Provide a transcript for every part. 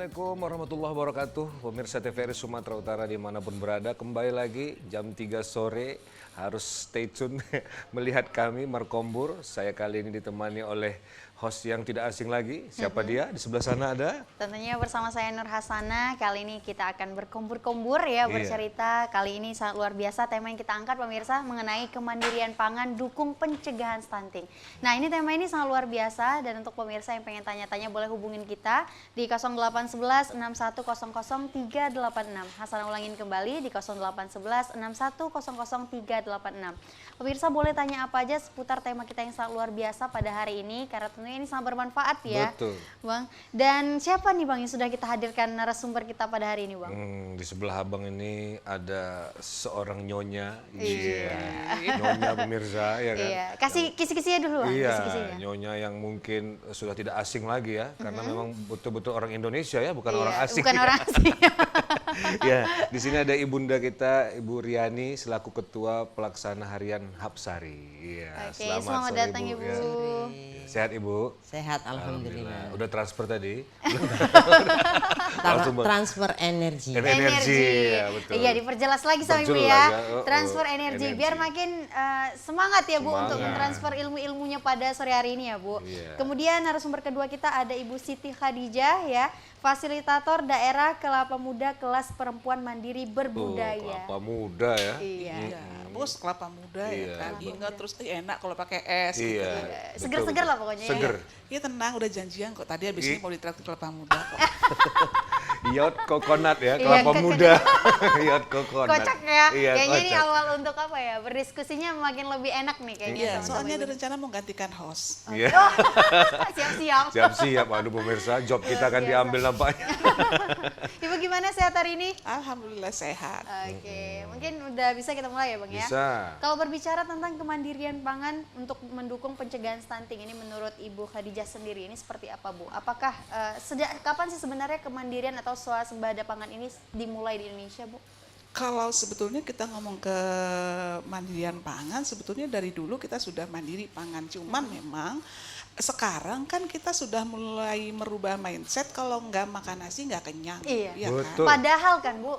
Assalamualaikum warahmatullahi wabarakatuh. Pemirsa TVRI Sumatera Utara dimanapun berada, kembali lagi jam 3 sore. Harus stay tune melihat kami Markombur. Saya kali ini ditemani oleh host yang tidak asing lagi. Siapa dia? Di sebelah sana ada. Tentunya bersama saya Nur Hasana. Kali ini kita akan berkumpur-kumpur ya, bercerita. Kali ini sangat luar biasa tema yang kita angkat pemirsa mengenai kemandirian pangan dukung pencegahan stunting. Nah, ini tema ini sangat luar biasa dan untuk pemirsa yang pengen tanya-tanya boleh hubungin kita di 0811 6100 386. Hasana ulangin kembali di 0811 6100 386. Pemirsa boleh tanya apa aja seputar tema kita yang sangat luar biasa pada hari ini karena tentunya ini sangat bermanfaat ya. Betul. Bang. Dan siapa nih Bang yang sudah kita hadirkan narasumber kita pada hari ini Bang? Di sebelah abang ini ada seorang nyonya. Iya. Nyonya pemirsa ya kan. Iya. Kasih kisi-kisinya dulu Bang. Iya, Kisi-kisinya. nyonya yang mungkin sudah tidak asing lagi ya, karena memang betul-betul orang Indonesia ya, bukan orang asing. Bukan orang asing. Ya, di sini ada ibunda kita, Ibu Riani selaku Ketua Pelaksana Harian Hapsari. Iya, Oke, selamat sore, datang Ibu. Ibu. Ya. Sehat Ibu? Sehat, alhamdulillah. Udah transfer tadi? Transfer energi. Energi, ya betul. Iya, diperjelas lagi sama Ibu Perjelas ya. ya. Transfer energi biar makin semangat ya Bu untuk Semangat. mentransfer ilmu-ilmunya pada sore hari ini ya Bu. Iya. Kemudian narasumber kedua kita ada Ibu Siti Khadijah ya, fasilitator daerah Kelapa Muda kelas perempuan mandiri berbudaya. Kelapa muda ya. Iya. Iya, bos kelapa muda Iya. ya kan, ingat terus enak kalau pakai es gitu. Iya. Seger-seger lah pokoknya ya. Seger. Iya tenang, udah janjian kok. Tadi habis ini mau ditraktir kelapa muda kok. Yacht coconut ya, Iya, kelapa coconut. muda. Yacht coconut. Kocak ya. Iya, Kayaknya ini kocak. awal untuk apa ya? Berdiskusinya makin lebih enak nih kayaknya. Iya, sama-sama soalnya ada Ibu. rencana mau gantikan host. Iya. Siap-siap. Siap-siap, aduh pemirsa, job kita akan biasa. diambil nampaknya. Ibu gimana sehat hari ini? Alhamdulillah sehat. Oke, mungkin udah bisa kita mulai ya Bang ya? Bisa. Kalau berbicara tentang kemandirian pangan untuk mendukung pencegahan stunting ini menurut Ibu Khadijah sendiri ini seperti apa Bu? Apakah sejak kapan sih sebenarnya kemandirian atau swasembada pangan ini dimulai di Indonesia Bu? Kalau sebetulnya kita ngomong ke mandirian pangan, sebetulnya dari dulu kita sudah mandiri pangan. Cuman memang sekarang kan kita sudah mulai merubah mindset kalau nggak makan nasi nggak kenyang. Iya. Ya Betul. kan? Padahal kan Bu,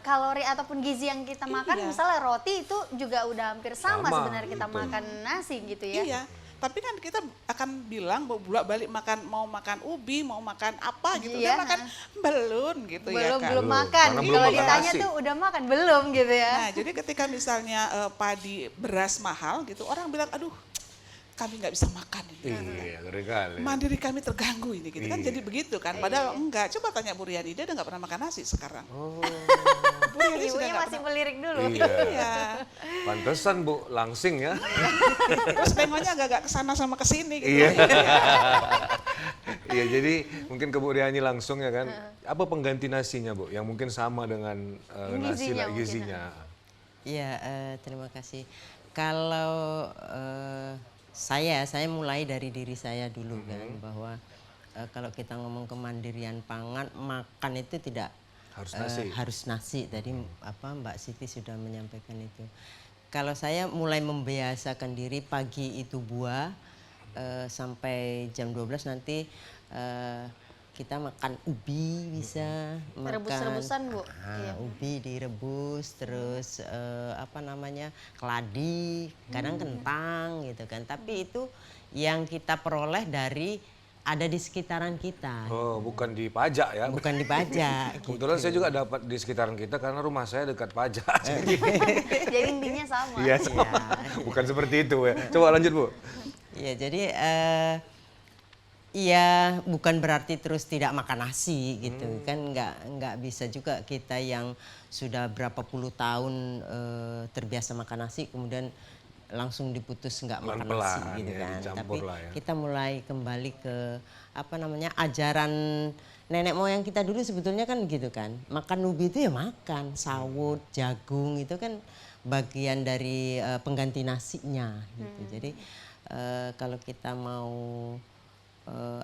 kalori ataupun gizi yang kita makan Iya. misalnya roti itu juga udah hampir sama, Sama, sebenarnya kita betul. makan nasi gitu ya. Iya, tapi kan kita akan bilang mau bolak-balik makan, mau makan ubi, mau makan apa gitu. Iya, Kan makan belum gitu ya kan. Belum Belum, makan. karena belum Kalau makan ditanya nasi. tuh udah makan belum gitu ya. Nah, jadi ketika misalnya padi beras mahal gitu, orang bilang, aduh kami nggak bisa makan ini. Iya, ngeri kali. Mandiri kami terganggu ini gitu kan, Iya. jadi begitu kan. Padahal enggak. Coba tanya Bu Riani, dia udah nggak pernah makan nasi sekarang. Oh, Bu Riani sudah Ibunya nggak masih pernah. melirik dulu. iya. Iya. Pantesan Bu, langsing ya. Terus pengonya agak kesana sama kesini gitu. Iya. Iya, jadi mungkin ke Bu Riani langsung ya kan. Apa pengganti nasinya Bu? Yang mungkin sama dengan nasi Gizinya lah, mungkin, gizinya. Iya, terima kasih. Kalau saya mulai dari diri saya dulu kan, bahwa kalau kita ngomong kemandirian pangan, makan itu tidak Harus nasi. harus nasi. Tadi apa Mbak Siti sudah menyampaikan itu. Kalau saya mulai membiasakan diri pagi itu buah sampai jam 12 nanti kita makan ubi bisa Rebus-rebusan, Bu? Iya. ubi direbus terus apa namanya keladi kadang kentang gitu kan, tapi itu yang kita peroleh dari ada di sekitaran kita, Oh, bukan di pajak ya. bukan dibajak gitu. Kebetulan saya juga dapat di sekitaran kita karena rumah saya dekat pajak. Jadi intinya sama. Iya, sama. Bukan seperti itu ya. Coba lanjut Bu. Iya, jadi iya bukan berarti terus tidak makan nasi gitu kan, nggak bisa juga kita yang sudah berapa puluh tahun terbiasa makan nasi kemudian langsung diputus nggak makan nasi Pelan-pelan, gitu ya, kan. dicampur Tapi lah ya. kita mulai kembali ke apa namanya ajaran nenek moyang kita dulu sebetulnya kan gitu kan, makan ubi itu ya makan sawut, jagung itu kan bagian dari pengganti nasinya gitu. Jadi kalau kita mau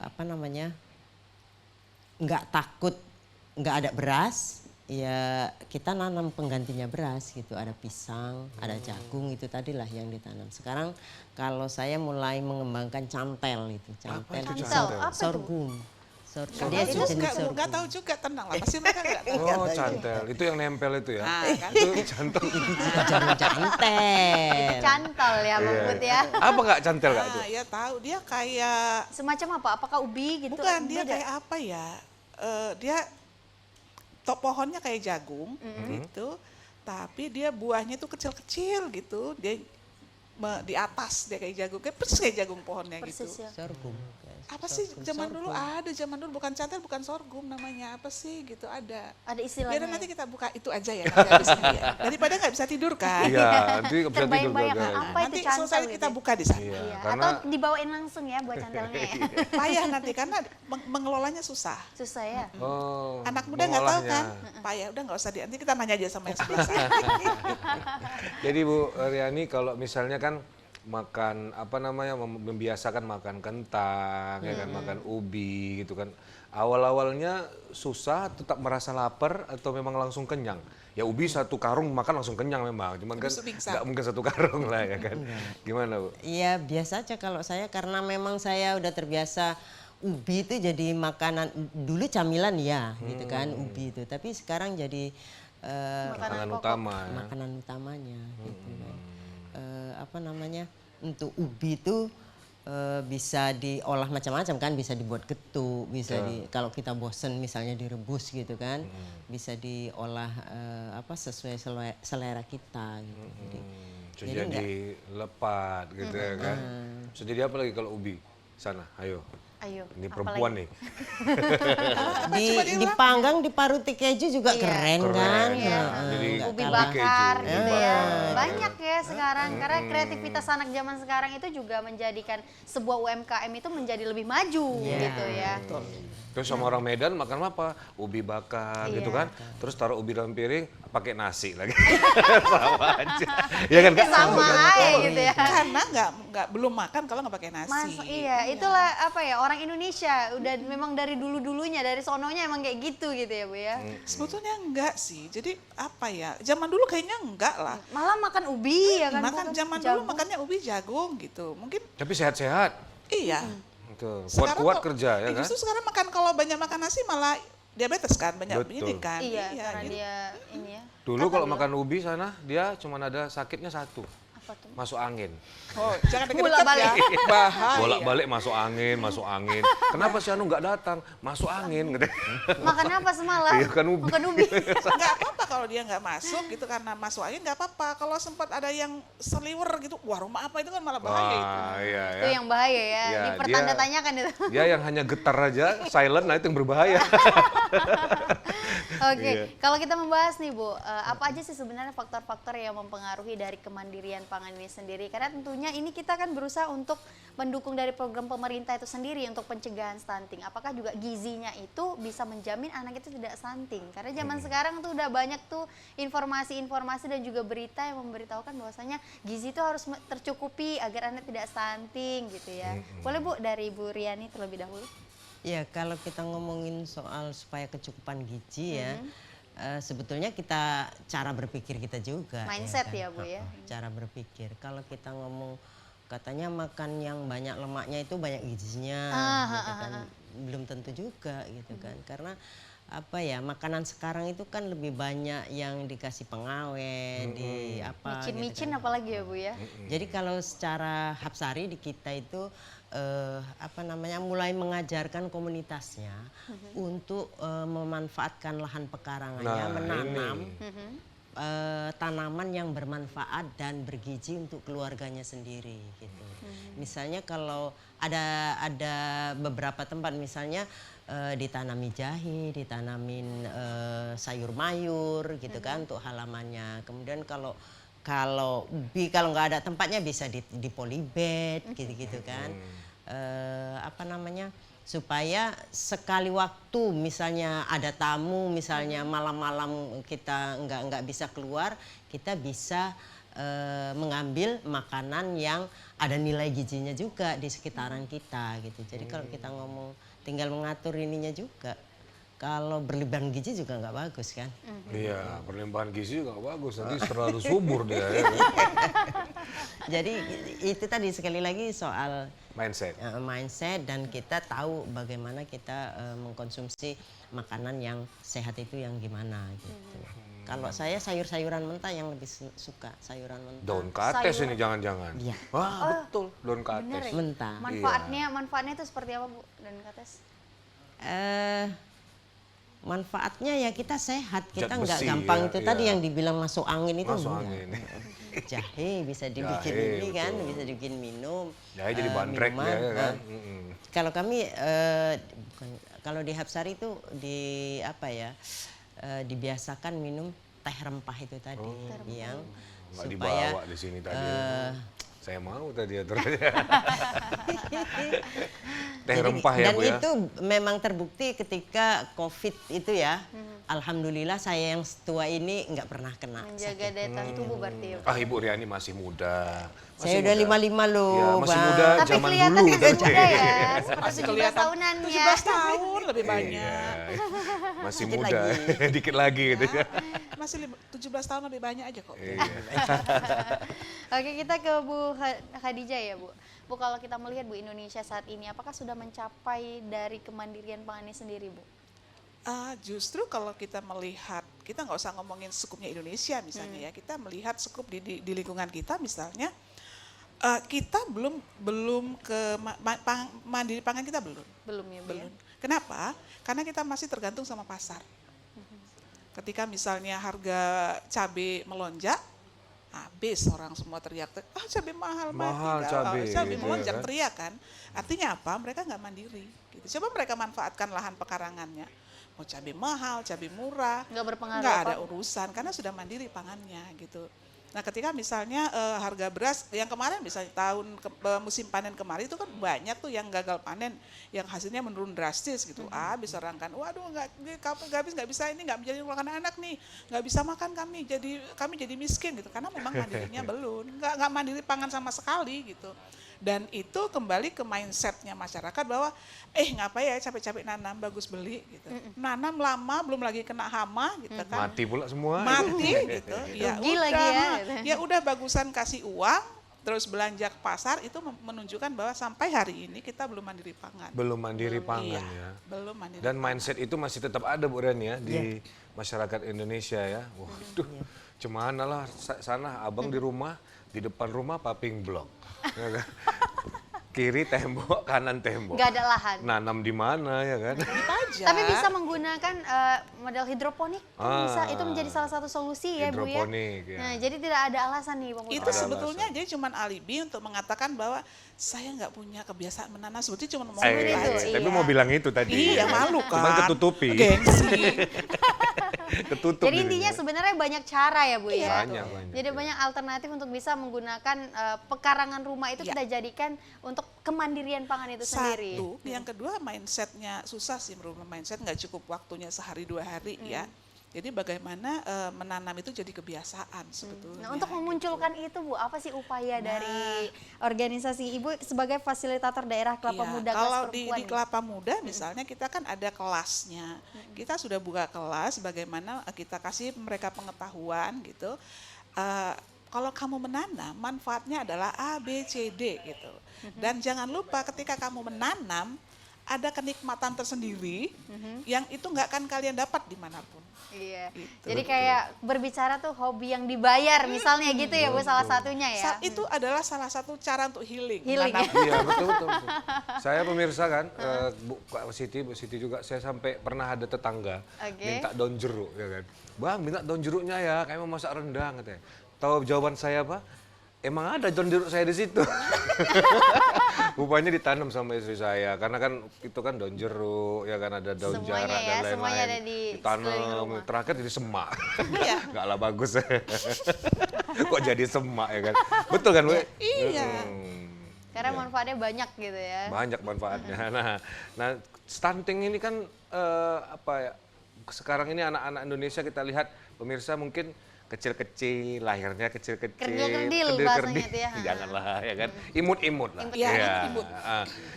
apa namanya nggak takut nggak ada beras, ya kita nanam penggantinya beras gitu, ada pisang, ada jagung, itu tadilah yang ditanam. Sekarang kalau saya mulai mengembangkan cantel itu, cantel itu Cantel, cantel? apa itu? sorghum. Sorghum. Dia Dia juga sejenis sorghum. nggak tahu juga, tenang lah. Pasti mereka nggak tahu. Oh, cantel. Itu yang nempel itu ya. Nah, kan? Itu cantel. Jamu cantel. Cantol ya Bang Put ya. Apa nggak cantel nggak itu? Nah, ya tahu. Dia kayak Semacam apa? Apakah ubi gitu? bukan dia Beda? kayak apa ya? Dia pohonnya kayak jagung gitu, tapi dia buahnya tuh kecil-kecil gitu. Dia di atas dia kayak jagung, kayak persis kayak jagung pohonnya gitu. Persis ya. Sorghum. Apa sih zaman dulu ada, zaman dulu bukan cantel, bukan sorghum namanya apa sih gitu ada. Ada istilahnya. Biar nanti kita buka itu aja ya, nanti habis ini ya. Daripada nggak bisa tidur kan. Iya, nanti nggak bisa tidur Terbayang-bayang gara-gara apa itu. itu Nanti cantel selesai gitu kita ya? buka di sana. Iya, Iya, karena atau dibawain langsung ya buat cantelnya ya. Payah nanti karena mengelolanya susah. Susah ya. oh, Anak muda nggak tahu mengolahnya. kan, payah. Udah nggak usah nanti kita nanya aja sama yang sebelah sana. Jadi Bu Riani kalau misalnya kan makan apa namanya membiasakan makan kentang ya kan makan ubi gitu kan. Awal-awalnya susah tetap merasa lapar atau memang langsung kenyang? Ya ubi satu karung makan langsung kenyang memang, cuman kan Habis itu pingsan. nggak mungkin satu karung lah ya kan. Gimana Bu? Iya biasa aja kalau saya karena memang saya udah terbiasa ubi itu jadi makanan dulu camilan ya gitu kan ubi itu tapi sekarang jadi Makanan pokok. utama ya. makanan utamanya gitu kan. Apa namanya untuk ubi itu bisa diolah macam-macam kan bisa dibuat getuk bisa kalau kita bosen misalnya direbus gitu kan bisa diolah apa sesuai selera kita gitu. Bisa jadi lepat gitu ya kan. Bisa jadi apa lagi kalau ubi? Sana, ayo. Ayo. Ini apalagi? perempuan nih. Dipanggang diparuti keju juga keren kan. Iya. Jadi Nggak Ubi kalah. bakar keju, gitu ubi ya. bakar. Banyak ya sekarang karena kreativitas anak zaman sekarang itu juga menjadikan sebuah UMKM itu menjadi lebih maju gitu ya. Terus sama orang Medan makan apa? Ubi bakar gitu kan. Terus taruh ubi dalam piring pakai nasi lagi. Sama aja. Ya kan Kak? Sama aja gitu ya. Karena nggak belum makan kalau nggak pakai nasi. Mas, iya, itulah apa ya orang Indonesia udah memang dari dulu-dulunya dari sononya emang kayak gitu ya Bu ya. Sebetulnya enggak sih. Jadi apa ya? Zaman dulu kayaknya enggak lah. Malah makan ubi ya kan. Makan bukan zaman dulu jagung. makannya ubi jagung gitu. Mungkin Tapi sehat-sehat. iya. Tuh, Sekarang kuat-kuat kok- kerja ya kan? Justru sekarang kalau banyak makan nasi malah diabetes kan, banyak Betul. ini kan. Iya, karena gitu. dia ini ya. Dulu kalau makan ubi sana dia cuma ada sakitnya satu. Apa tuh? Masuk angin. Oh, jangan deket-deket Bolak-balik. ya. Bahaya. Bolak-balik masuk angin, masuk angin. Kenapa si Anu nggak datang? Masuk angin gitu. Makan apa semalam? Iya, kan ubi. Makan ubi. Nggak apa-apa kalau dia nggak masuk gitu karena masuk angin nggak apa-apa. Kalau sempat ada yang seliwer gitu, wah rumah apa itu kan malah bahaya itu. Wah, iya Itu ya. yang bahaya ya. Ya, Di pertanda dia- tanyakan itu. Dia yang hanya getar aja, silent, nah itu yang berbahaya. Oke, Iya. kalau kita membahas nih Bu, apa aja sih sebenarnya faktor-faktor yang mempengaruhi dari kemandirian pangan ini sendiri? Karena tentunya ini kita kan berusaha untuk mendukung dari program pemerintah itu sendiri untuk pencegahan stunting. Apakah juga gizinya itu bisa menjamin anak itu tidak stunting? Karena zaman sekarang tuh udah banyak tuh informasi-informasi dan juga berita yang memberitahukan bahwasanya gizi itu harus tercukupi agar anak tidak stunting gitu ya. Boleh Bu dari Bu Riani terlebih dahulu? Ya kalau kita ngomongin soal supaya kecukupan gizi ya, sebetulnya kita cara berpikir kita juga. Mindset kan? ya, Bu, ya. Cara berpikir. Kalau kita ngomong katanya makan yang banyak lemaknya itu banyak gizinya, gitu kan. Belum tentu juga gitu kan. Karena apa ya makanan sekarang itu kan lebih banyak yang dikasih pengawet, di apa. Micin-micin gitu kan. apalagi ya Bu ya? Jadi kalau secara Hapsari di kita itu apa namanya mulai mengajarkan komunitasnya untuk memanfaatkan lahan pekarangannya, Nah, menanam ini. tanaman yang bermanfaat dan bergizi untuk keluarganya sendiri gitu. Misalnya kalau ada beberapa tempat misalnya ditanami jahe, ditanamin sayur mayur gitu kan untuk halamannya. Kemudian kalau ubi kalau nggak ada tempatnya bisa di polybed gitu-gitu kan. Apa namanya supaya sekali waktu misalnya ada tamu misalnya malam-malam kita nggak bisa keluar kita bisa mengambil makanan yang ada nilai gizinya juga di sekitaran kita gitu. Jadi kalau kita ngomong tinggal mengatur ininya juga. Kalau berlebihan gizi juga nggak bagus kan. Iya, berlimpahan gizi juga nggak bagus, nanti terlalu subur dia. Ya. Jadi itu tadi sekali lagi soal mindset dan kita tahu bagaimana kita mengkonsumsi makanan yang sehat itu yang gimana gitu. Kalau saya sayur-sayuran mentah yang lebih suka, sayuran mentah. Daun kates ini jangan-jangan. Iya. Wah, betul. Daun kates. Bener ya? Mentah. Manfaatnya itu seperti apa Bu dan Kates? Manfaatnya ya kita sehat, kita Zat nggak besi, gampang ya, itu iya. tadi yang dibilang masuk angin itu Masuk enggak. angin. Jahe bisa dibikin Jahe, ini kan, betul. bisa dibikin minum. Jahe jadi bandrek minuman. ya kan. Nah, kalau kami kalau di Hapsari itu dibiasakan minum teh rempah itu tadi yang Nggak supaya dibawa di sini tadi. Saya mau tadi ya terus. Teh jadi- rempah ya dan Bu ya. itu memang terbukti ketika COVID itu ya. Alhamdulillah saya yang tua ini nggak pernah kena. Menjaga daya tahan tubuh berarti ya. Ah, Ibu Riani masih muda. Saya udah 55 loh, Ya, masih Bang. muda Tapi zaman kelihatan dulu. masih muda ya, seperti 17 kelihatan tahunan ya. 17 tahun lebih banyak. Iya. Masih Dikit muda. lagi. Dikit lagi gitu ya. Masih 17 tahun lebih banyak aja kok. Iya. Oke, kita ke Bu Khadijah ya Bu. Bu, kalau kita melihat Bu Indonesia saat ini, apakah sudah mencapai dari kemandirian pangannya sendiri Bu? Justru kalau kita melihat, kita nggak usah ngomongin skupnya Indonesia misalnya ya, kita melihat skup di lingkungan kita misalnya, kita belum ke mandiri pangan kita belum. Belum ya Bu ya? Belum. Kenapa? Karena kita masih tergantung sama pasar. Ketika misalnya harga cabai melonjak, habis orang semua teriak, cabai mahal, Mahal Mbak. cabai, Cabai gitu melonjak ya kan? teriak kan. Artinya apa? Mereka nggak mandiri. Gitu. Coba mereka manfaatkan lahan pekarangannya. Mau cabai mahal, cabai murah, Nggak berpengaruh nggak ada apa-apa. urusan karena sudah mandiri pangannya gitu. Nah, ketika misalnya harga beras yang kemarin misalnya musim panen kemarin itu kan banyak tuh yang gagal panen, yang hasilnya menurun drastis gitu. Habis orang kan, waduh nggak bisa ini nggak menjadi makanan anak nih, nggak bisa makan kami jadi miskin gitu karena memang mandirinya belum, nggak mandiri pangan sama sekali gitu. Dan itu kembali ke mindsetnya masyarakat bahwa ngapain ya capek-capek nanam, bagus beli gitu. Nanam lama belum lagi kena hama gitu kan. Mati pula semua. Mati gitu. Ya Rugi udah, lagi ya, gitu. ya udah bagusan kasih uang terus belanja ke pasar itu menunjukkan bahwa sampai hari ini kita belum mandiri pangan. Belum mandiri pangan Iya, ya. belum mandiri. Dan mindset itu masih tetap ada Bu Riani ya di masyarakat Indonesia ya. Waduh, cemana lah sana abang di rumah, di depan rumah paping blok. Ya kan? Kiri tembok, kanan tembok. Nggak ada lahan. Nanam di mana ya kan? Aja. Tapi bisa menggunakan model hidroponik, kan bisa. Itu menjadi salah satu solusi ya Bu ya. Hidroponik, ya. Nah, jadi tidak ada alasan nih pemuda. Itu sebetulnya jadi cuma alibi untuk mengatakan bahwa saya nggak punya kebiasaan menanam, sebetulnya cuma mau Seperti itu, aja. Tapi iya. mau bilang itu tadi. Iya, malu kan. Cuman ketutupi. Gengsi. Ketutup Jadi intinya dirinya. sebenarnya banyak cara ya Bu ya. Banyak. Jadi ya. banyak alternatif untuk bisa menggunakan pekarangan rumah itu Ya. kita jadikan untuk kemandirian pangan itu sendiri. Satu, yang kedua mindsetnya susah sih merubah mindset, nggak cukup waktunya sehari 2 hari ya. Jadi bagaimana menanam itu jadi kebiasaan sebetulnya. Nah, untuk memunculkan itu Bu, apa sih upaya dari organisasi Ibu sebagai fasilitator daerah Kelapa Iya, Muda kelas kalau perempuan di nih? Kelapa Muda misalnya kita kan ada kelasnya. Kita sudah buka kelas bagaimana kita kasih mereka pengetahuan gitu. Kalau kamu menanam manfaatnya adalah A, B, C, D gitu. Dan jangan lupa ketika kamu menanam ada kenikmatan tersendiri yang itu nggak akan kalian dapat dimanapun. Iya. Gitu. Jadi kayak berbicara tuh hobi yang dibayar misalnya gitu ya Bu, salah satunya ya. Itu adalah salah satu cara untuk healing. Healing, menanam. Iya betul. Saya pemirsa kan, Bu Siti juga saya sampai pernah ada tetangga Oke. minta daun jeruk ya kan. Bang minta daun jeruknya ya, kayak mau masak rendang katanya. Tahu jawaban saya apa? Emang ada daun jeruk saya di situ. Rupanya ditanam sama istri saya karena kan itu kan daun jeruk ya kan ada daun Semuanya jarak ya, dan lain-lain. semuanya ada di sekeliling ditanam rumah. terakhir jadi semak. Iya. Nggak lah bagus. Kok jadi semak ya kan? Betul kan, Bu? Iya. Karena manfaatnya banyak gitu ya. Banyak manfaatnya. Nah, stunting ini kan apa ya? Sekarang ini anak-anak Indonesia kita lihat pemirsa mungkin kecil-kecil, lahirnya kecil-kecil, Kerdil-kerdil bahasanya itu ya. Janganlah ya kan, imut-imut lah. Imut. Iya, Ya. imut.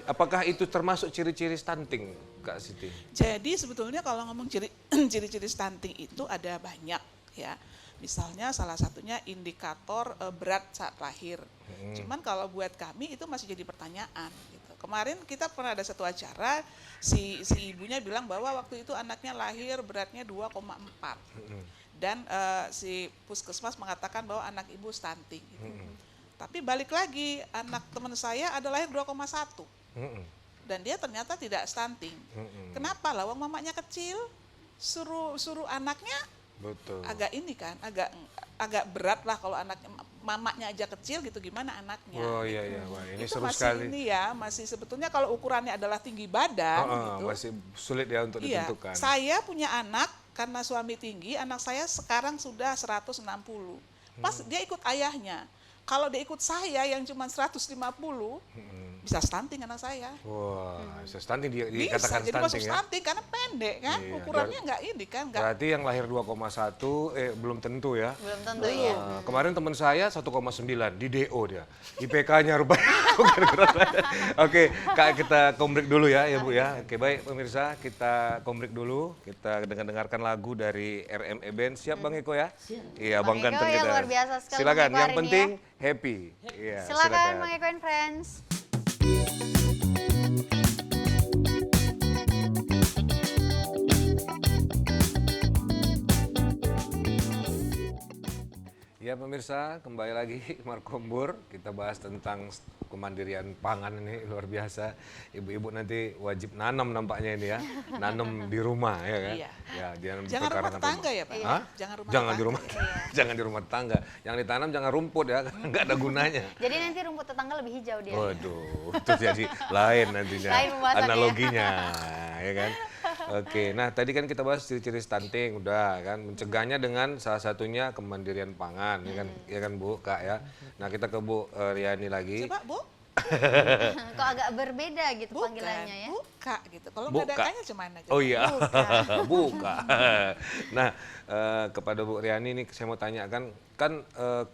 Apakah itu termasuk ciri-ciri stunting, Kak Siti? Jadi sebetulnya kalau ngomong ciri-ciri stunting itu ada banyak ya. Misalnya salah satunya indikator berat saat lahir. Cuman kalau buat kami itu masih jadi pertanyaan gitu. Kemarin kita pernah ada satu acara, si ibunya bilang bahwa waktu itu anaknya lahir beratnya 2,4. Dan si puskesmas mengatakan bahwa anak ibu stunting gitu. Tapi balik lagi, anak teman saya ada lahir 2,1. Dan dia ternyata tidak stunting. Kenapa? Lawang mamanya kecil, suruh anaknya Betul. agak ini kan, agak berat lah kalau anaknya mamanya aja kecil gitu, gimana anaknya. Oh iya iya, wah ini Itu seru masih sekali. ini ya, masih sebetulnya kalau ukurannya adalah tinggi badan gitu. Masih sulit ya untuk Iya, ditentukan. saya punya anak karena suami tinggi, anak saya sekarang sudah 160. Pas dia ikut ayahnya. Kalau dia ikut saya yang cuma 150, bisa stunting anak saya. Wah, stunting Bisa, dikatakan jadi masuk stunting ya. stunting karena pendek kan, Iya, ukurannya nggak ini kan, nggak. Berarti yang lahir 2,1 belum tentu ya. Belum tentu ya. Kemarin teman saya 1,9 di DO dia. IPK-nya rupanya bukan kurang. Oke, Kak, kita kombrek dulu ya Bu ya. Oke, baik pemirsa, kita kombrek dulu. Kita dengarkan lagu dari RME Band. Siap Bang Eko ya? Siap. Iya, Bang Bang Eko Ganteng ya, kita. luar biasa sekali Silakan, Bang Eko yang hari ini penting happy. Iya, Silakan Bang Eko and Friends. Ya pemirsa, kembali lagi Markombur. Kita bahas tentang kemandirian pangan ini luar biasa. Ibu-ibu nanti wajib nanam nampaknya ini ya. Nanam di rumah ya kan? Iya. Ya, Jangan rumah perkarangan tetangga ya Pak? Hah? Jangan rumah Jangan di tetangga. rumah. Jangan di rumah tetangga. Yang ditanam jangan rumput ya, karena nggak ada gunanya. Jadi nanti rumput tetangga lebih hijau dia. Waduh, itu jadi lain nantinya Lain pembahasannya. analoginya, ya kan? Oke, nah tadi kan kita bahas ciri-ciri stunting, udah kan, mencegahnya dengan salah satunya kemandirian pangan, ya kan Bu, Kak ya. Nah kita ke Bu Riani lagi. Coba Bu, Kok agak berbeda gitu bukan, panggilannya ya. buka gitu. Kalau Buka. nggak ada kanya cuman aja. Oh iya, buka. Nah, kepada Bu Riani ini saya mau tanyakan, kan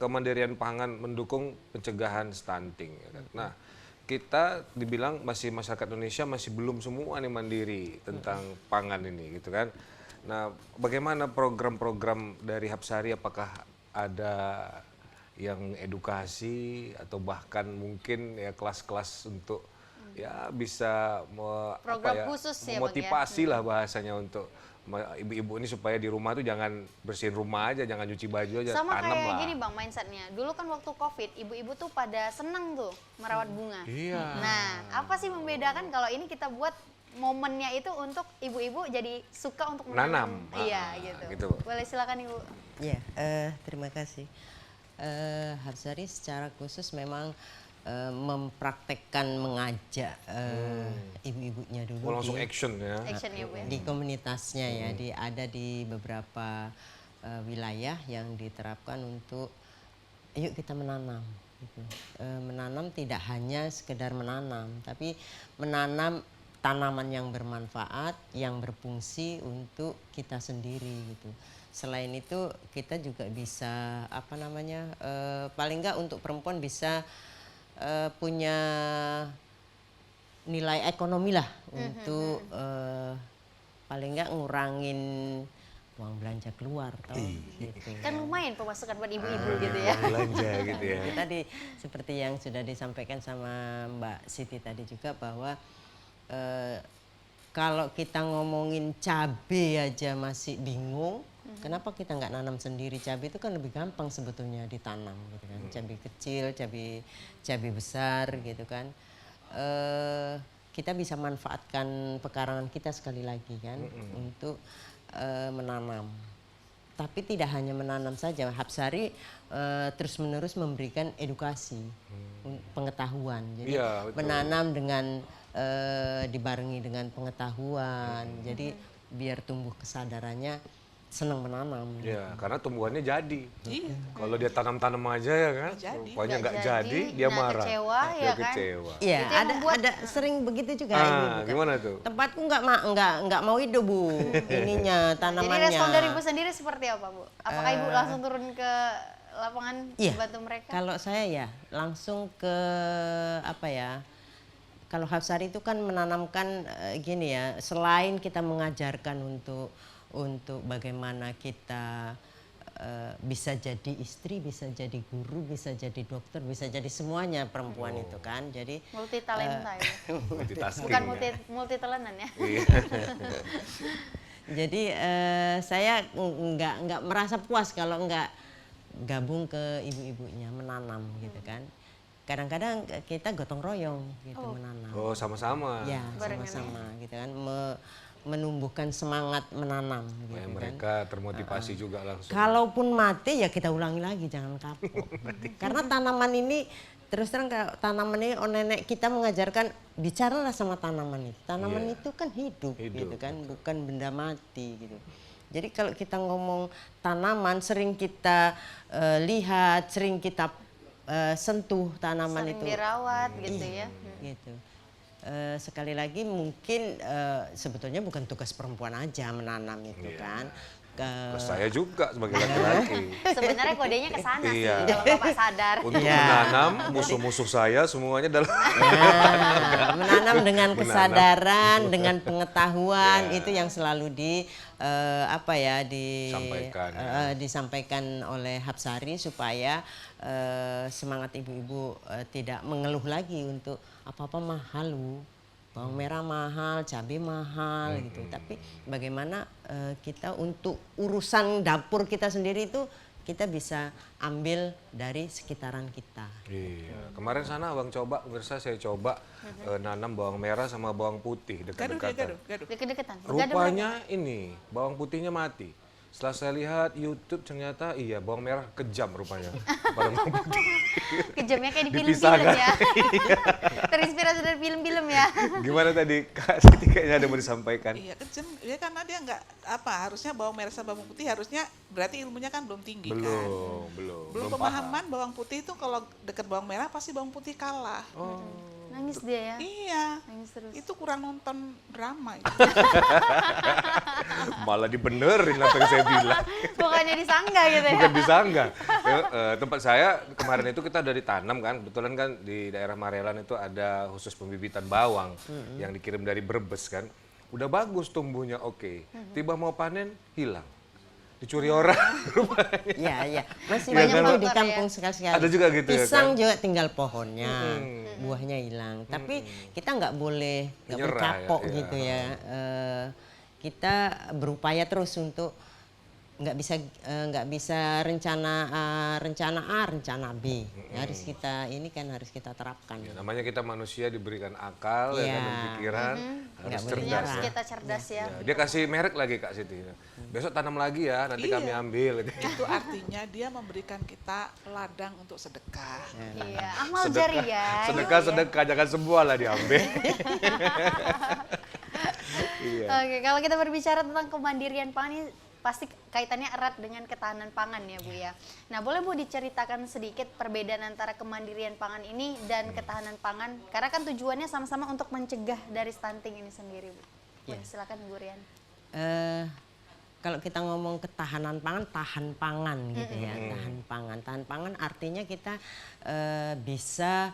kemandirian pangan mendukung pencegahan stunting. Ya kan? Nah, kita dibilang masih masyarakat Indonesia masih belum semua nih mandiri tentang pangan ini, gitu kan. Nah, bagaimana program-program dari Hapsari, apakah ada yang edukasi atau bahkan mungkin ya kelas-kelas untuk ya bisa Program khusus ya, Bang, ya? memotivasi lah bahasanya untuk ibu-ibu ini supaya di rumah tuh jangan bersihin rumah aja, jangan cuci baju aja, Sama tanam kayak lah. gini Bang mindsetnya. Dulu kan waktu COVID, ibu-ibu tuh pada seneng tuh merawat bunga. Iya. Nah, apa sih membedakan kalau ini kita buat momennya itu untuk ibu-ibu jadi suka untuk menanam. Nanam. Iya Ah, gitu. gitu. Boleh silakan Ibu. Ya, terima kasih. Hapsari secara khusus memang mempraktekkan mengajak ibu-ibunya dulu Oh, langsung di, action ya. Action ya Bu ya. di komunitasnya ya, ada di beberapa wilayah yang diterapkan untuk yuk kita menanam. Gitu. Menanam tidak hanya sekedar menanam, tapi menanam tanaman yang bermanfaat, yang berfungsi untuk kita sendiri gitu. Selain itu kita juga bisa apa namanya, paling nggak untuk perempuan bisa punya nilai ekonomi lah untuk paling nggak ngurangin uang belanja keluar tau gitu. Kan lumayan pemasukan buat ibu-ibu gitu ya. Belanja gitu ya. Tadi seperti yang sudah disampaikan sama Mbak Siti tadi juga bahwa kalau kita ngomongin cabai aja masih bingung, kenapa kita nggak nanam sendiri? Cabai itu kan lebih gampang sebetulnya ditanam gitu kan. Cabai kecil, cabai besar gitu kan. Kita bisa manfaatkan pekarangan kita sekali lagi kan untuk menanam. Tapi tidak hanya menanam saja, Hapsari terus-menerus memberikan edukasi, pengetahuan. Jadi Iya, betul. menanam dengan dibarengi dengan pengetahuan. Jadi biar tumbuh kesadarannya senang menanam. Ya, karena tumbuhannya jadi. Iya. Kalau dia tanam-tanam aja ya kan, jadi. rupanya nggak Nggak jadi, jadi, dia nah, marah. kecewa, Dia ya kan? kecewa. Iya, Itu yang membuat- ada sering begitu juga ibu. Ah, gimana tuh? Tempatku nggak mau hidup bu, ininya Jadi tanamannya. respon dari Ibu sendiri seperti apa Bu? Apakah Ibu langsung turun ke lapangan Iya. bantu mereka? Kalau saya ya langsung ke apa ya? Kalau Hapsari itu kan menanamkan gini ya, selain kita mengajarkan untuk bagaimana kita bisa jadi istri, bisa jadi guru, bisa jadi dokter, bisa jadi semuanya perempuan itu kan. Jadi Multi talenta ya. Multitasking Bukan ya. multi talentan ya. Iya. jadi saya nggak merasa puas kalau nggak gabung ke ibu-ibunya menanam gitu kan. Kadang-kadang kita gotong royong gitu menanam. Oh, sama-sama. Ya, Barengan sama-sama gitu kan. Menumbuhkan semangat menanam gitu Supaya kan. mereka termotivasi juga langsung. Kalaupun mati ya kita ulangi lagi, jangan kapok. Karena tanaman ini terus terang tanaman ini nenek kita mengajarkan bicaralah sama tanaman itu. Tanaman itu kan hidup gitu kan, bukan benda mati gitu. Jadi kalau kita ngomong tanaman sering kita lihat, sering kita sentuh tanaman Sering itu. dirawat gitu ya. Gitu. Sekali lagi mungkin sebetulnya bukan tugas perempuan aja menanam itu kan. Ke saya juga sebagai laki-laki. Sebenarnya kodenya ke sana sih Iya. kalau Bapak sadar. Untuk menanam musuh-musuh saya semuanya dalam Menanam dengan kesadaran, dengan pengetahuan itu yang selalu Sampaikan, disampaikan oleh Hapsari supaya semangat ibu-ibu tidak mengeluh lagi untuk apa-apa mahal lu. Bawang merah mahal, cabai mahal gitu. Tapi bagaimana kita untuk urusan dapur kita sendiri itu kita bisa ambil dari sekitaran kita. Iya. Kemarin sana abang coba, pemirsa saya coba nanam bawang merah sama bawang putih dekat-dekatan. Gaduh. Deket-deketan. Rupanya ini bawang putihnya mati. Setelah saya lihat YouTube ternyata iya bawang merah kejam rupanya. Pada bawang putih. Kejamnya kayak di film-film Dipisahkan. ya. Terinspirasi dari film-film ya. Gimana tadi Kak Siti kayaknya ada mau disampaikan? Iya kejam, ya karena dia nggak harusnya bawang merah sama bawang putih harusnya berarti ilmunya kan belum tinggi kan. Belum paham. pemahaman bawang putih itu kalau dekat bawang merah pasti bawang putih kalah. Nangis dia ya. Iya. Nangis terus. Itu kurang nonton drama itu. Malah dibenerin apa yang saya bilang. Bukannya disanggah gitu ya. Bukan disanggah. Tempat saya kemarin itu kita dari tanam kan, kebetulan kan di daerah Marelan itu ada khusus pembibitan bawang yang dikirim dari Brebes kan. Udah bagus tumbuhnya oke. Tiba mau panen hilang. Dicuri orang rupanya. Iya. Masih Banyak banyak di faktor kampung sekali-sekali. Ada juga gitu ya, Pisang kan? juga tinggal pohonnya, buahnya hilang. Tapi kita nggak boleh Menyerah ya, kapok iya. gitu ya. Kita berupaya terus untuk nggak bisa rencana A, rencana B. Harus kita terapkan. Ya, namanya kita manusia diberikan akal ya kan, dan pikiran harus Nggak boleh cerdas. Harus menyerah. kita cerdas ya. Ya, dia kasih merek lagi Kak Siti. Besok tanam lagi ya, nanti kami ambil. Itu artinya dia memberikan kita ladang untuk sedekah. Iya, amal jariah. Sedekah, jangan semua lah diambil. Iya. Oke, kalau kita berbicara tentang kemandirian pangan ini pasti kaitannya erat dengan ketahanan pangan ya Bu ya. Nah boleh Bu diceritakan sedikit perbedaan antara kemandirian pangan ini dan ketahanan pangan? Karena kan tujuannya sama-sama untuk mencegah dari stunting ini sendiri Bu. Boleh, silakan Bu Rian. Kalau kita ngomong ketahanan pangan, tahan pangan gitu ya, tahan pangan. Tahan pangan artinya kita bisa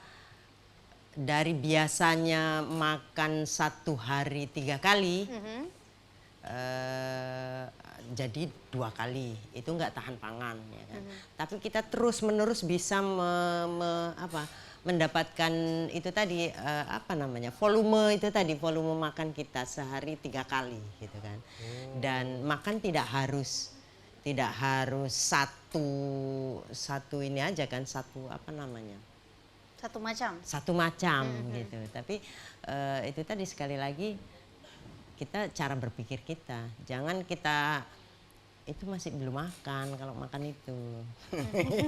dari biasanya makan 1 hari 3 kali, jadi 2 kali. Itu nggak tahan pangan, ya kan. Tapi kita terus menerus bisa mendapatkan itu tadi volume itu tadi, volume makan kita sehari 3 kali gitu kan. Dan makan tidak harus satu ini aja kan, satu macam gitu. Tapi itu tadi sekali lagi kita cara berpikir kita, jangan kita itu masih belum makan kalau makan itu,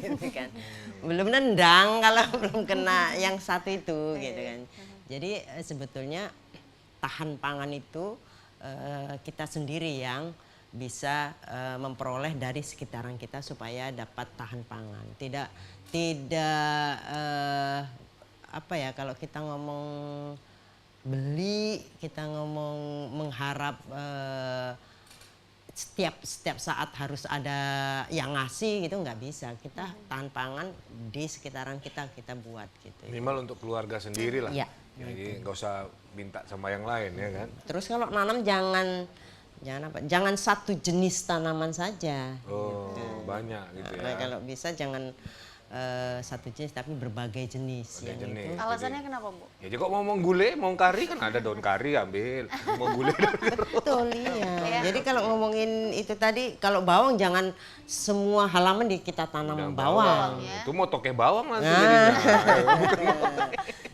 gitu kan. Belum nendang kalau belum kena yang satu itu, gitu kan. Jadi sebetulnya tahan pangan itu kita sendiri yang bisa memperoleh dari sekitaran kita supaya dapat tahan pangan. Tidak kalau kita ngomong beli, kita ngomong mengharap setiap saat harus ada yang ngasih gitu, nggak bisa. Kita tahan pangan di sekitaran kita buat gitu. Minimal untuk keluarga sendiri lah. Iya. Jadi nggak usah minta sama yang lain ya kan. Terus kalau nanam jangan Jangan satu jenis tanaman saja. Oh, banyak gitu Nah, ya. kalau bisa jangan satu jenis tapi berbagai jenis. Berbagai yang jenis. itu. Alasannya kenapa, Bu? Ya, jadi kok mau gulai, mau kari kan ada daun kari ambil. Mau gulai daun kari. Betul, iya. Jadi kalau ngomongin itu tadi, kalau bawang jangan semua halaman kita tanam bawang. ya. Itu mau toke bawang nanti jadinya.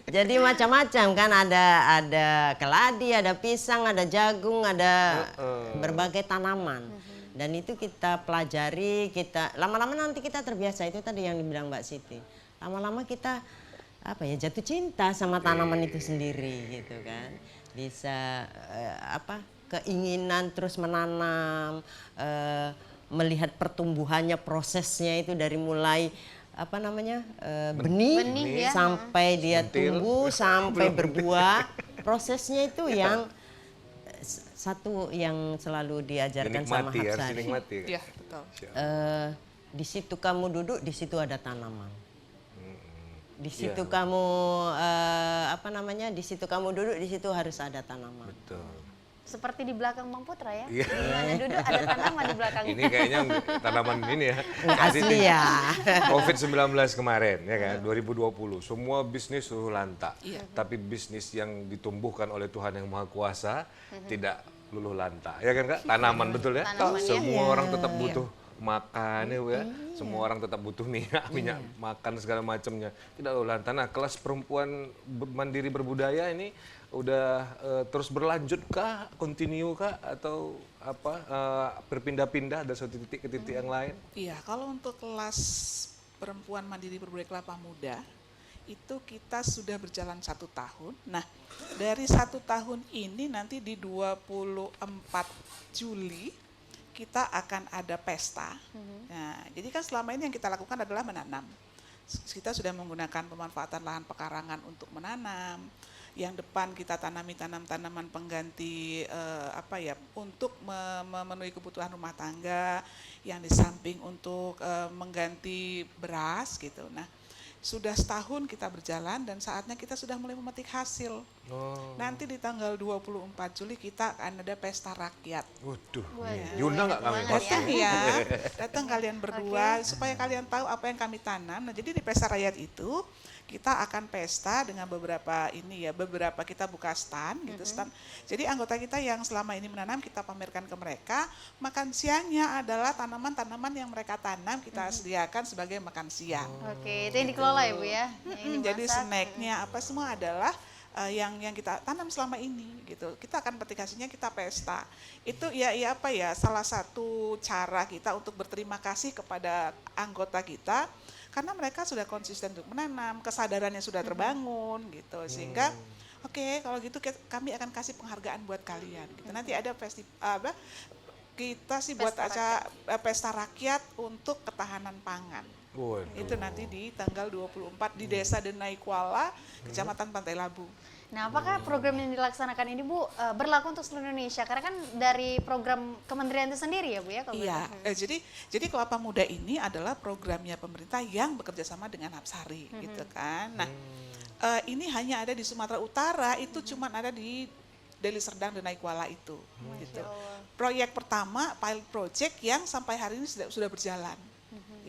Jadi macam-macam kan, ada keladi, ada pisang, ada jagung, ada berbagai tanaman. Dan itu kita pelajari, lama-lama nanti kita terbiasa, itu tadi yang dibilang Mbak Siti. Lama-lama kita jatuh cinta sama tanaman itu sendiri gitu kan. Bisa keinginan terus menanam, melihat pertumbuhannya, prosesnya itu dari mulai benih ya. sampai dia tumbuh sampai berbuah. Prosesnya itu yang satu yang selalu diajarkan sama Dinikmati, harus Hapsari. dinikmati. Iya, betul. Di situ kamu duduk, di situ ada tanaman. Di situ Iya. kamu di situ kamu duduk, di situ harus ada tanaman. Betul. Seperti di belakang Bang Putra ya. Iya. Di mana duduk ada tanaman di belakangnya. Ini kayaknya tanaman ini ya. Nggak asli ya. COVID-19 kemarin ya kan, 2020. Semua bisnis suruh lanta. Iya. Tapi bisnis yang ditumbuhkan oleh Tuhan yang Maha Kuasa tidak luluh lanta. Ya kan Kak? Tanaman betul ya? Tanaman, ya. Semua orang tetap butuh makan ya Bu ya. Semua orang tetap butuh minyak makan segala macamnya. Tidak luluh lanta. Nah, kelas perempuan mandiri berbudaya ini udah terus berlanjut kah, continue kah, atau berpindah-pindah dari satu titik ke titik yang lain? Iya, kalau untuk kelas perempuan mandiri berbudaya Kelapa Muda, itu kita sudah berjalan 1 tahun. Nah, dari 1 tahun ini nanti di 24 Juli kita akan ada pesta. Nah, jadi kan selama ini yang kita lakukan adalah menanam. Kita sudah menggunakan pemanfaatan lahan pekarangan untuk menanam. Yang depan kita tanami tanaman pengganti untuk memenuhi kebutuhan rumah tangga, yang di samping untuk mengganti beras gitu. Nah, sudah setahun kita berjalan dan saatnya kita sudah mulai memetik hasil. Nanti di tanggal 24 Juli kita akan ada pesta rakyat. Waduh, Waduh, diundang nggak kami? banget Pasti. Ya, datang kalian berdua supaya kalian tahu apa yang kami tanam. Nah, jadi di pesta rakyat itu kita akan pesta dengan beberapa kita buka stand gitu, stand. Jadi anggota kita yang selama ini menanam kita pamerkan ke mereka, makan siangnya adalah tanaman-tanaman yang mereka tanam kita sediakan sebagai makan siang. Oke, itu yang dikelola ya Bu ya. Yang Jadi dimasak. snacknya apa semua adalah yang kita tanam selama ini gitu. Kita akan petik hasilnya, kita pesta. Itu salah satu cara kita untuk berterima kasih kepada anggota kita karena mereka sudah konsisten untuk menanam, kesadarannya sudah terbangun gitu. Sehingga oke, kalau gitu kami akan kasih penghargaan buat kalian gitu. Nanti ada kita sih buat acara pesta rakyat untuk ketahanan pangan. Waduh. Itu nanti di tanggal 24 di Desa Denai Kuala, Kecamatan Pantai Labu. Nah, apakah program yang dilaksanakan ini Bu berlaku untuk seluruh Indonesia? Karena kan dari program kementerian itu sendiri ya Bu ya? Kalau Iya, jadi Kelapa Muda ini adalah programnya pemerintah yang bekerja sama dengan Hapsari gitu kan. Nah, ini hanya ada di Sumatera Utara, itu cuma ada di Deli Serdang Denai Kuala itu gitu. Proyek pertama pilot project yang sampai hari ini sudah berjalan.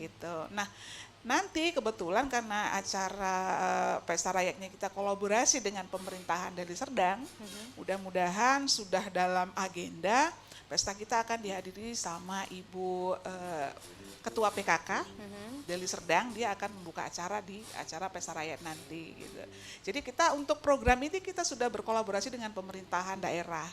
Gitu. Nah, nanti kebetulan karena acara pesta rakyatnya kita kolaborasi dengan pemerintahan Deli Serdang, mudah-mudahan sudah dalam agenda pesta kita akan dihadiri sama Ibu Ketua PKK Deli Serdang, dia akan membuka acara di acara pesta rakyat nanti. Gitu. Jadi kita untuk program ini kita sudah berkolaborasi dengan pemerintahan daerah.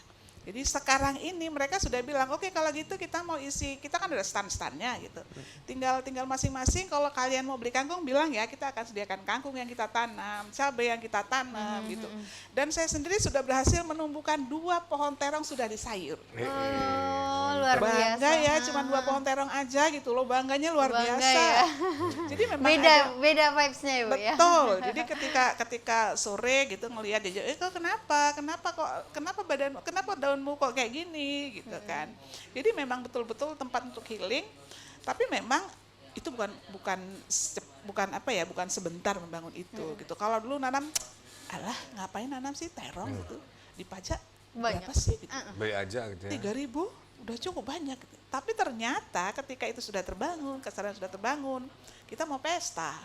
Jadi sekarang ini mereka sudah bilang, oke kalau gitu kita mau isi, kita kan ada stand-standnya gitu. Tinggal masing-masing kalau kalian mau beli kangkung bilang ya kita akan sediakan kangkung yang kita tanam, cabai yang kita tanam gitu. Dan saya sendiri sudah berhasil menumbuhkan 2 pohon terong sudah di sayur. Oh, luar biasa. Bangga ya, cuma 2 pohon terong aja gitu loh, bangganya luar Bangga biasa. ya. Jadi memang Beda vibes-nya ya Bu ya. betul. Jadi ketika sore gitu ngelihat dia, kok kenapa daunmu kok kayak gini gitu kan. Jadi memang betul-betul tempat untuk healing. Tapi memang itu bukan sebentar membangun itu gitu. Kalau dulu nanam, alah ngapain nanam sih terong gitu, dipajak Banyak. berapa sih? Gitu. Baik aja gitu ya. 3.000 udah cukup banyak. Gitu. Tapi ternyata ketika itu sudah terbangun, kesadaran sudah terbangun, kita mau pesta.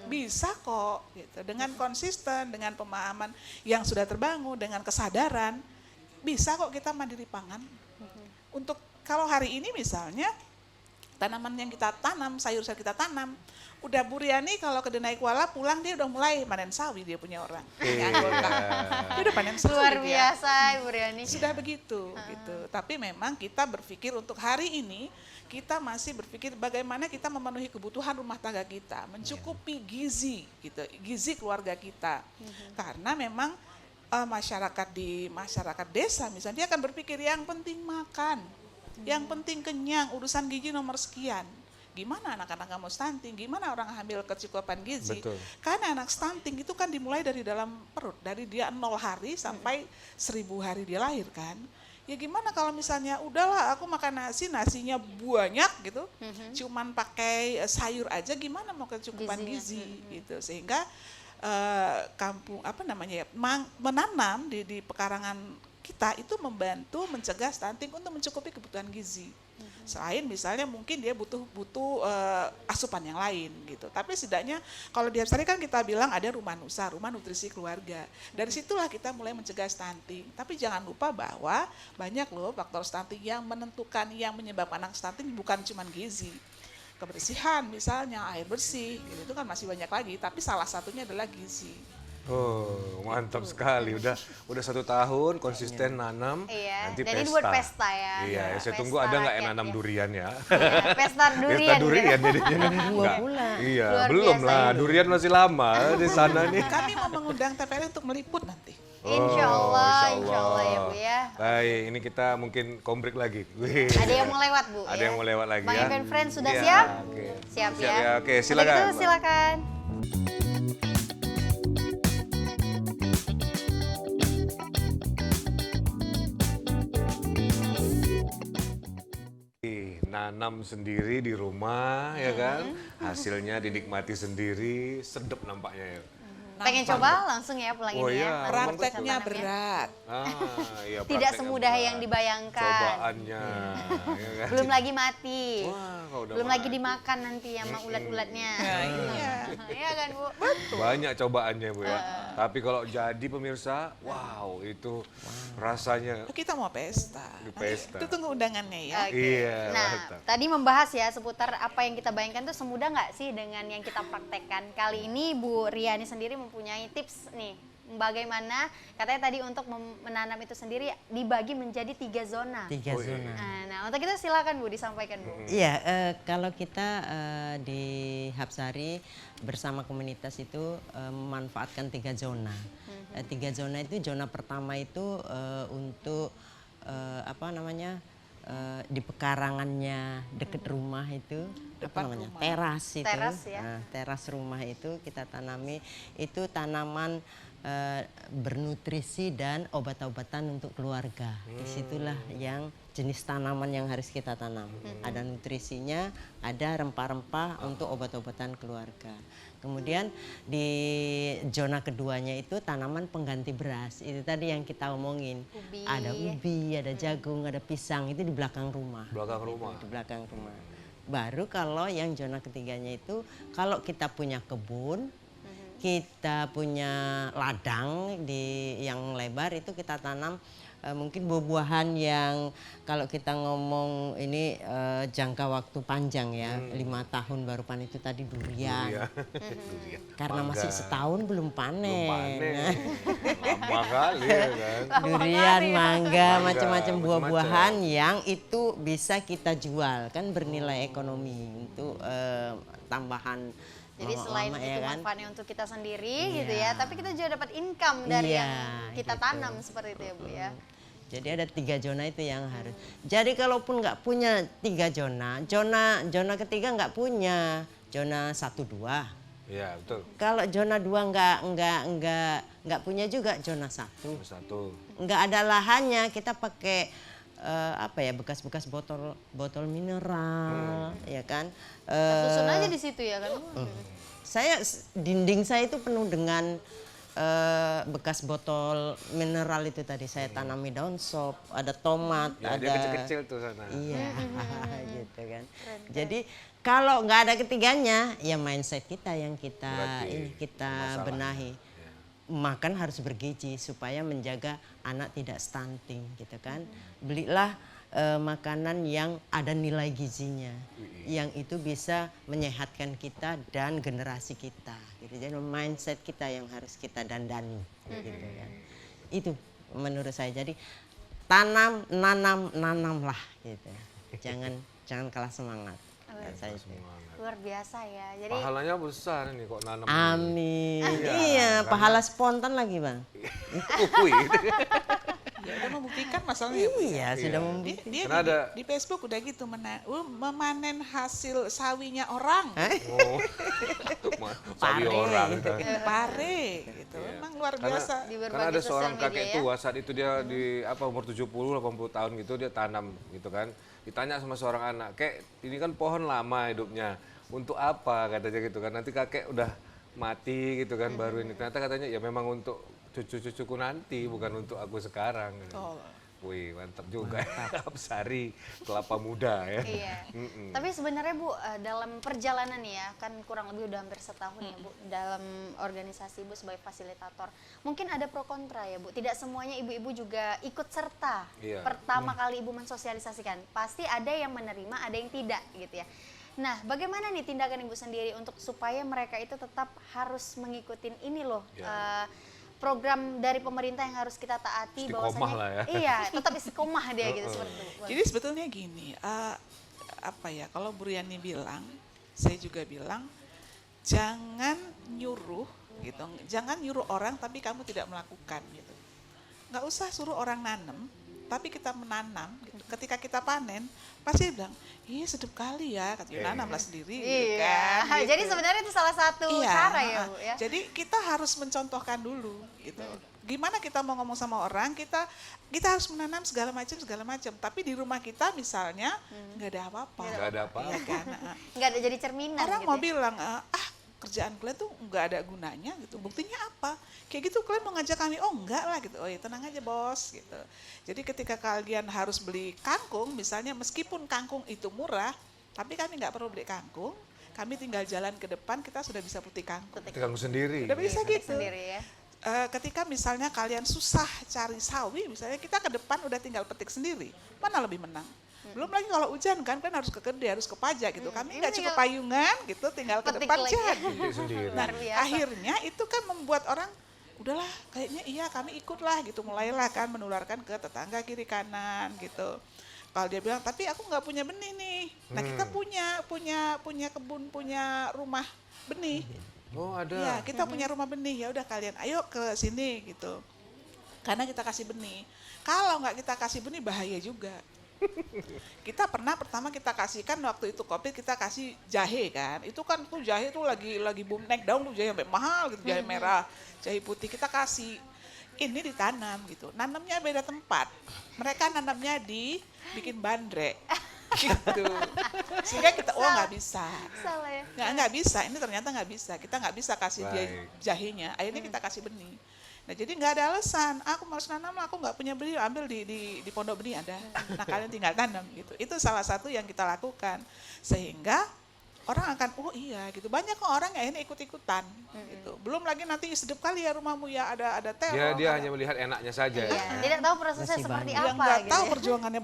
Bisa kok gitu. Dengan konsisten, dengan pemahaman yang sudah terbangun, dengan kesadaran, bisa kok kita mandiri pangan. Untuk kalau hari ini misalnya tanaman yang kita tanam, sayur-sayur kita tanam, udah Bu Riani kalau ke Denai Kuala pulang dia udah mulai panen sawi, dia punya orang. Punya anggota. Dia udah panen sawi. Luar dia. biasa Ibu Riani. Sudah begitu gitu. Tapi memang kita berpikir untuk hari ini kita masih berpikir bagaimana kita memenuhi kebutuhan rumah tangga kita, mencukupi gizi gitu, gizi keluarga kita. Karena memang masyarakat desa misalnya dia akan berpikir yang penting makan, yang penting kenyang, urusan gizi nomor sekian. Gimana anak-anak kamu stunting, gimana orang hamil kecukupan gizi. Betul. Karena anak stunting itu kan dimulai dari dalam perut, dari dia 0 hari sampai 1.000 hari dia lahir kan. Ya gimana kalau misalnya udahlah aku makan nasinya banyak gitu, cuman pakai sayur aja, gimana mau kecukupan gizi gitu. Sehingga kampung menanam di pekarangan kita itu membantu mencegah stunting untuk mencukupi kebutuhan gizi. Selain misalnya mungkin dia butuh asupan yang lain gitu. Tapi setidaknya kalau di Hapsari kan kita bilang ada rumah nusa, rumah nutrisi keluarga. Dari situlah kita mulai mencegah stunting. Tapi jangan lupa bahwa banyak loh faktor stunting yang menentukan, yang menyebabkan anak stunting bukan cuma gizi. Kebersihan misalnya, air bersih, gitu, itu kan masih banyak lagi. Tapi salah satunya adalah gizi. Oh, mantap sekali. Udah 1 tahun konsisten nanam, Iya, nanti dan pesta. ini buat pesta ya. Iya, saya Pesta tunggu ada nggak yang rakyat nanam ya. durian ya? Iya, pesta durian. Pesta durian jadinya. Nggak. bulan. Iya, Luar belum biasa lah. ini. Durian masih lama di sana nih. Kami mau mengundang TVRI untuk meliput nanti. Insya Allah ya Bu ya. Baik, ini kita mungkin kombrek lagi. Wih. Ada yang mau lewat Bu Ada ya. yang mau lewat lagi Bang ya. Evan Friends sudah Iya, siap? oke. Siap Siap ya. ya, oke, Kalau silakan, gitu Mbak. silakan. Nanam sendiri di rumah ya kan, hasilnya dinikmati sendiri, sedap nampaknya ya. Pengen coba langsung ya pulang Oh ini iya, ya. memang Langsung Prakteknya tanamnya. berat. Iya, Tidak prakteknya semudah berat. yang dibayangkan. Cobaannya, ya kan? Belum lagi mati. Wah, kalau udah Belum lagi mati. dimakan nanti sama ulat-ulatnya. Iya. Iya kan Bu? Banyak cobaannya Bu ya. Tapi kalau jadi pemirsa, wow itu rasanya Kita mau pesta. Di pesta. Itu tunggu undangannya ya. Oke. Iya, Nah, mantap. tadi membahas ya seputar apa yang kita bayangkan tuh semudah nggak sih dengan yang kita praktekkan. Kali ini Bu Riani sendiri mempunyai tips nih. Bagaimana katanya tadi untuk menanam itu sendiri dibagi menjadi 3 zona. 3 Oh, iya. zona. Nah, untuk itu silakan Bu disampaikan Bu. Iya, kalau kita di Hapsari bersama komunitas itu memanfaatkan 3 zona. 3 zona itu, zona pertama itu untuk di pekarangannya dekat rumah itu Depan namanya rumah. teras itu. Teras ya. Nah, teras rumah itu kita tanami itu tanaman bernutrisi dan obat-obatan untuk keluarga. Disitulah yang jenis tanaman yang harus kita tanam. Ada nutrisinya, ada rempah-rempah untuk obat-obatan keluarga. Kemudian di zona keduanya itu tanaman pengganti beras. Itu tadi yang kita omongin. Ubi. Ada ubi, ada jagung, ada pisang. Itu di belakang rumah. belakang rumah. Di belakang rumah. Baru kalau yang zona ketiganya itu kalau kita punya kebun, kita punya ladang yang lebar itu kita tanam mungkin buah-buahan yang kalau kita ngomong ini jangka waktu panjang ya, 5 tahun baru panen itu tadi durian. Durian. Karena Mangga. masih setahun belum panen. Belum panen. Lama kali ya kan. Durian, mangga, Mangga, macam-macam buah-buahan macam-macam. yang itu bisa kita jual kan bernilai ekonomi untuk tambahan Jadi lama-lama selain ya itu kan. manfaatnya untuk kita sendiri gitu Iya. ya, tapi kita juga dapat income dari Iya, yang kita gitu. tanam seperti itu ya Bu ya. Jadi ada 3 zona itu yang harus. Jadi kalaupun nggak punya 3 zona ketiga nggak punya, zona 1, 2. Iya, betul. Kalau zona 2 nggak punya juga zona 1. Satu. Nggak ada lahannya, kita pakai bekas-bekas botol mineral, ya kan. Kita susun aja di situ ya kan Bu. Dinding saya itu penuh dengan bekas botol mineral itu tadi saya tanami daun sop, ada tomat, Ya, ada dia kecil-kecil tuh sana. iya gitu kan. Jadi kalau nggak ada ketiganya, ya mindset kita yang Berarti kita masalah. benahi. Makan harus bergizi supaya menjaga anak tidak stunting gitu kan. Belilah makanan yang ada nilai gizinya, yang itu bisa menyehatkan kita dan generasi kita. Gitu. Jadi mindset kita yang harus kita dandani, gitu kan. Itu menurut saya. Jadi nanamlah, gitu. Jangan kalah semangat. Saya itu. Luar biasa ya. Jadi Pahalanya besar nih kok nanam. Amin. Iya, pahala spontan lagi bang. Wih, Ya udah membuktikan masalahnya. Bu. Iya, sudah Dia, membuktikan. dia Karena ada- di Facebook udah gitu memanen hasil sawinya orang. oh, sawi orang. Pare gitu. Memang luar biasa. di Karena berbagai ada sosial seorang media kakek ya. tua saat itu dia di umur 70-80 tahun gitu dia tanam gitu kan. Ditanya sama seorang anak, "Kek, ini kan pohon lama hidupnya. Untuk apa?" katanya gitu kan. Nanti kakek udah mati gitu kan baru ini. Ternyata katanya ya memang untuk cucu-cucuku nanti bukan untuk aku sekarang. Oh. Wih, mantap juga. Absari kelapa muda ya. Iya. Tapi sebenarnya Bu, dalam perjalanan ya, kan kurang lebih udah hampir setahun ya Bu, dalam organisasi Ibu sebagai fasilitator. Mungkin ada pro kontra ya Bu, tidak semuanya ibu-ibu juga ikut serta. Iya. Pertama kali Ibu mensosialisasikan, pasti ada yang menerima, ada yang tidak gitu ya. Nah, bagaimana nih tindakan Ibu sendiri untuk supaya mereka itu tetap harus mengikuti ini loh, program dari pemerintah yang harus kita taati Istiqomah lah ya. Iya, tetap istiqomah dia gitu seperti itu. Jadi sebetulnya gini, apa ya, kalau Bu Riani bilang, saya juga bilang, jangan nyuruh gitu, jangan nyuruh orang tapi kamu tidak melakukan gitu. Nggak usah suruh orang nanam, tapi kita menanam. Gitu. Ketika kita panen, pasti dia bilang, iya sedap kali ya, katanya nanamlah sendiri. Gitu Iya, kan, jadi gitu. sebenarnya itu salah satu cara ya Bu ya. Jadi kita harus mencontohkan dulu gitu. Gimana kita mau ngomong sama orang, kita harus menanam segala macam. Tapi di rumah kita misalnya nggak ada apa-apa. Nggak ada apa-apa. Iya kan? Nggak ada jadi cerminan Orang gitu mau ya. bilang, kerjaan kalian tuh nggak ada gunanya gitu. Buktinya apa? Kayak gitu kalian mau ngajak kami, oh enggak lah gitu. Oh ya tenang aja bos gitu. Jadi ketika kalian harus beli kangkung, misalnya meskipun kangkung itu murah, tapi kami nggak perlu beli kangkung. Kami tinggal jalan ke depan, kita sudah bisa petik kangkung. Teganggu sendiri. Udah bisa Petik gitu. sendiri ya. Ketika misalnya kalian susah cari sawi, misalnya kita ke depan udah tinggal petik sendiri, mana lebih menang? Belum lagi kalau hujan kan harus ke kedai, harus ke pajak gitu. Kami nggak Ini cukup tinggal payungan gitu, tinggal ke petik depan lagi. jadi. Petik sendiri. Nah, Luar biasa. akhirnya itu kan membuat orang, udahlah kayaknya iya kami ikutlah gitu. Mulailah kan menularkan ke tetangga kiri kanan gitu. Kalau dia bilang, tapi aku nggak punya benih nih. Nah kita punya kebun, punya rumah benih. Oh, ada. Iya, kita punya rumah benih. Ya udah kalian, ayo ke sini gitu. Karena kita kasih benih. Kalau nggak kita kasih benih bahaya juga. Kita pertama kita kasihkan waktu itu Covid kita kasih jahe kan. Itu kan tuh jahe tuh lagi boom naik daun tuh jahe sampai mahal gitu, jahe merah, jahe putih kita kasih. Ini ditanam gitu. Nanamnya beda tempat. Mereka nanamnya bikin bandrek. Gitu. Sehingga kita nggak bisa. Salah ya. Nggak bisa, ini ternyata nggak bisa. Kita nggak bisa kasih dia Baik. jahenya, akhirnya kita kasih benih. Nah jadi nggak ada alasan, aku mau nanam, aku nggak punya benih, ambil di pondok benih ada. Nah kalian tinggal tanam gitu. Itu salah satu yang kita lakukan. Sehingga orang akan, oh iya gitu. Banyak kok orang yang akhirnya ikut-ikutan gitu. Belum lagi nanti sedap kali ya rumahmu ya, ada terong. Dia ada- hanya melihat enaknya saja. Iya, tidak tahu prosesnya Masih seperti banyak. yang apa nggak gitu. tahu ya. perjuangannya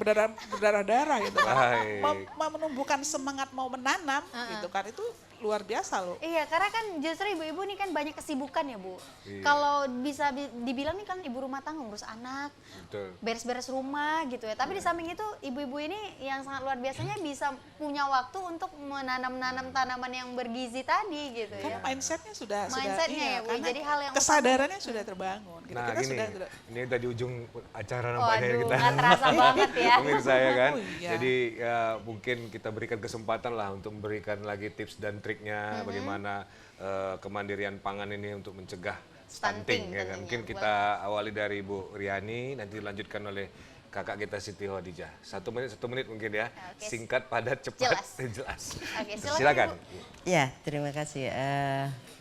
berdarah-darah gitu kan. Baik. Menumbuhkan semangat mau menanam gitu kan, itu luar biasa loh. Iya, karena kan justru ibu-ibu nih kan banyak kesibukan ya Bu. Iya. Kalau bisa dibilang nih kan ibu rumah tangga ngurus anak, Betul. beres-beres rumah gitu ya. Tapi di samping itu ibu-ibu ini yang sangat luar biasanya bisa punya waktu untuk menanam-nanam tanaman yang bergizi tadi gitu Kan ya. mindsetnya sudah Mindsetnya iya, ya, Bu. karena Jadi hal yang kesadarannya sudah terbangun. Gitu. Nah Kita gini, sudah ini udah di ujung acara nampaknya Waduh, kita. nggak terasa banget ya. Pemirsa ya kan. Oh, iya. Jadi ya, mungkin kita berikan kesempatan lah untuk memberikan lagi tips dan triknya bagaimana kemandirian pangan ini untuk mencegah Stunting stunting ya kan. tentunya. Mungkin kita awali dari Ibu Riani, nanti dilanjutkan oleh kakak kita Siti Khadijah. 1 menit mungkin ya. Oke. Singkat, padat, cepat, Jelas. jelas. Oke, silakan, Silakan. Ibu. Ya, terima kasih.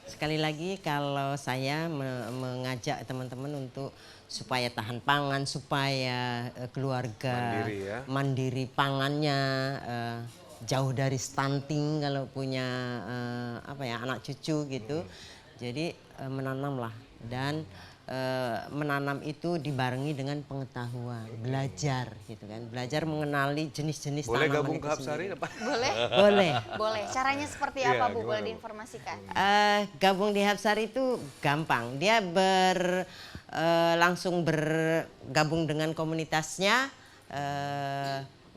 Sekali lagi kalau saya mengajak teman-teman untuk supaya tahan pangan, supaya keluarga Mandiri ya. mandiri pangannya, jauh dari stunting kalau punya anak cucu gitu. Jadi menanamlah dan menanam itu dibarengi dengan pengetahuan, belajar gitu kan, belajar mengenali jenis-jenis Boleh tanaman gabung itu ke Hapsari sendiri. apa? Boleh? Boleh. Boleh. Caranya seperti Iya, apa, Bu? gimana, Boleh Bu? diinformasikan? Gabung di Hapsari itu gampang. Dia langsung bergabung dengan komunitasnya,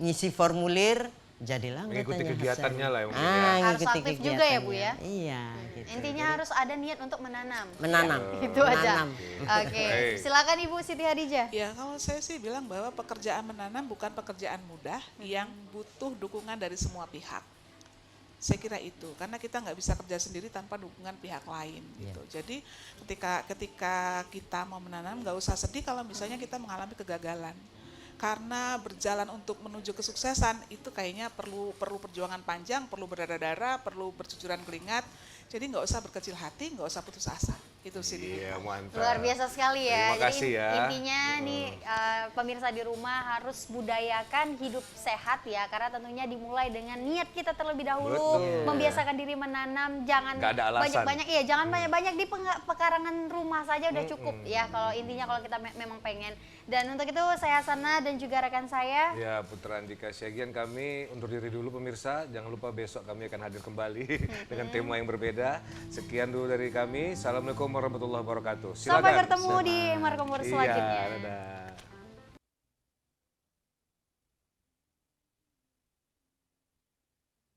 ngisi formulir, jadilah Mengikuti anggotanya kegiatannya Hapsari. lah ya mungkin ya. Harus ngikuti aktif juga ya, Bu, kegiatannya. ya? Iya. Gitu. Intinya harus ada niat untuk menanam. Menanam. Itu aja. Menanam. Oke, Baik. silakan Ibu Siti Khadijah. Ya, kalau saya sih bilang bahwa pekerjaan menanam bukan pekerjaan mudah yang butuh dukungan dari semua pihak. Saya kira itu, karena kita nggak bisa kerja sendiri tanpa dukungan pihak lain gitu. Jadi ketika kita mau menanam nggak usah sedih kalau misalnya kita mengalami kegagalan. Karena berjalan untuk menuju kesuksesan itu kayaknya perlu perjuangan panjang, perlu berdarah-darah, perlu bercucuran keringat. Jadi nggak usah berkecil hati, nggak usah putus asa. Itu sih. Iya, mantap. Luar biasa sekali ya. Terima kasih ya. Intinya nih pemirsa di rumah harus budayakan hidup sehat ya, karena tentunya dimulai dengan niat kita terlebih dahulu, Betul. membiasakan diri menanam, jangan Nggak ada alasan. banyak-banyak jangan banyak-banyak di pekarangan rumah saja udah cukup ya kalau intinya kalau kita memang pengen. Dan untuk itu saya Hasanah dan juga rekan saya Ya, Putra Andika Syagian, kami undur diri dulu pemirsa. Jangan lupa besok kami akan hadir kembali dengan tema yang berbeda. Sekian dulu dari kami. Assalamualaikum warahmatullahi wabarakatuh. Silakan. sampai bertemu di Markompur selanjutnya. Iya, dadah.